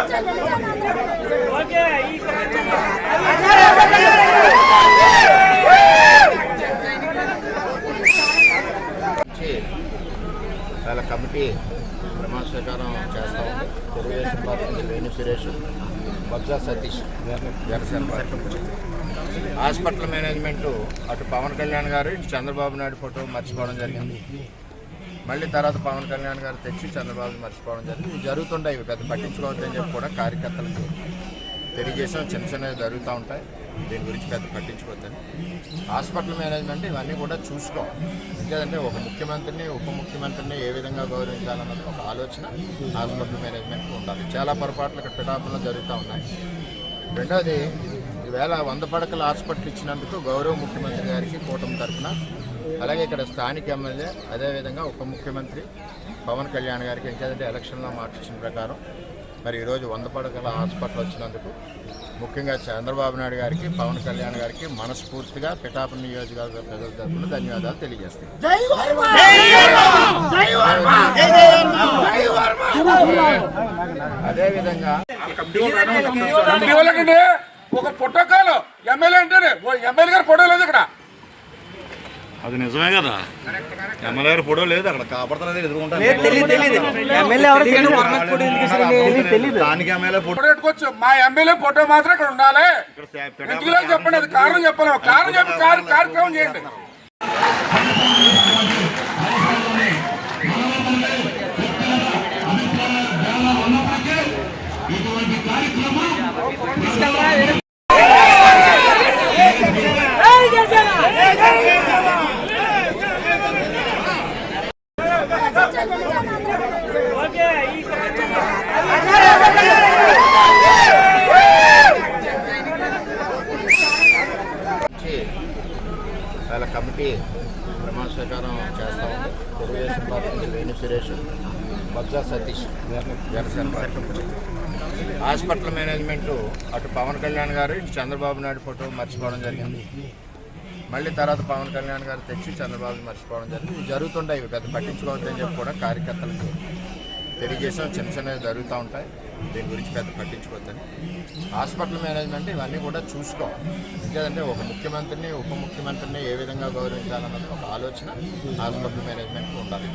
చాలా కమిటీ ప్రమాణ స్వీకారం చేస్తా ఉంది. తెలుగుదేశం పార్టీ నుంచి Venu Suresh, Botsa Satish, Janasena party. Hospital management అటు పవన్ కళ్యాణ్ గారు ఇటు చంద్రబాబు నాయుడు ఫోటో మర్చిపోవడం జరిగింది. మళ్ళీ తర్వాత పవన్ కళ్యాణ్ గారు తెచ్చి చంద్రబాబుని మర్చిపోవడం జరిగింది. ఇవి జరుగుతుంటాయి, ఇవి పెద్ద పట్టించుకోవద్దని చెప్పి కూడా కార్యకర్తలకు తెలియజేసాం. చిన్న చిన్నవి జరుగుతూ ఉంటాయి, దీని గురించి పెద్ద పట్టించుకోవద్దని. హాస్పిటల్ మేనేజ్మెంట్ ఇవన్నీ కూడా చూసుకోవాలి. ఎందుకంటే ఒక ముఖ్యమంత్రిని ఉప ముఖ్యమంత్రిని ఏ విధంగా గౌరవించాలన్నది ఒక ఆలోచన హాస్పిటల్ మేనేజ్మెంట్కి ఉండాలి. చాలా పొరపాట్లు ఇక్కడ పిఠాపురంలో జరుగుతూ ఉన్నాయి. రెండోది, ఈవేళ 100 పడకల హాస్పిటల్ ఇచ్చినందుకు గౌరవ ముఖ్యమంత్రి గారికి కూటమి తరఫున, అలాగే ఇక్కడ స్థానిక ఎమ్మెల్యే, అదేవిధంగా ఉప ముఖ్యమంత్రి పవన్ కళ్యాణ్ గారికి ఎందుకంటే ఎలక్షన్లో మాట ఇచ్చిన ప్రకారం మరి ఈరోజు 100 పడకల హాస్పిటల్ వచ్చినందుకు ముఖ్యంగా చంద్రబాబు నాయుడు గారికి, పవన్ కళ్యాణ్ గారికి మనస్ఫూర్తిగా పిఠాపురం నియోజకవర్గ ప్రజల తరఫున ధన్యవాదాలు తెలియజేస్తాయి. అదేవిధంగా ఒక పుట్టకాలు ఎమ్మెల్యే అంటేనే ఎమ్మెల్యే గారు ఫోటో లేదు ఇక్కడ. అది నిజమే కదా, ఎమ్మెల్యే గారు ఫోటో లేదు అక్కడ, కాపాడుతున్నది ఎదుర్కొంటారు. దానికి ఎమ్మెల్యే ఫోటో పెట్టుకోవచ్చు, మా ఎమ్మెల్యే ఫోటో మాత్రం ఇక్కడ ఉండాలి. ఎందుకు చెప్పండి, అది కారణం చెప్పాలి. కారణం చెప్పి కార్యక్రమం చేయండి. చాలా కమిటీ ప్రమాణ స్వీకారం చేస్తా ఉంది. తెలుగుదేశం పార్టీ నుంచి Venu Suresh, Botsa Satish, Janasena party. Hospital management అటు పవన్ కళ్యాణ్ గారు ఇటు చంద్రబాబు నాయుడు ఫోటో మర్చిపోవడం జరిగింది. మళ్ళీ తర్వాత పవన్ కళ్యాణ్ గారు తెచ్చి చంద్రబాబుని మర్చిపోవడం జరిగింది. ఇవి జరుగుతుంటాయి, ఇవి పెద్ద పట్టించుకోవద్దని చెప్పి కూడా కార్యకర్తలకు తెలియజేసాం. చిన్న చిన్నవి జరుగుతూ ఉంటాయి, దీని గురించి పెద్ద పట్టించుకోవద్దని. హాస్పిటల్ మేనేజ్మెంట్ ఇవన్నీ కూడా చూసుకోవాలి. ఎందుకంటే ఒక ముఖ్యమంత్రిని ఉప ముఖ్యమంత్రిని ఏ విధంగా గౌరవించాలన్నది ఒక ఆలోచన హాస్పిటల్ మేనేజ్మెంట్కి ఉండాలి.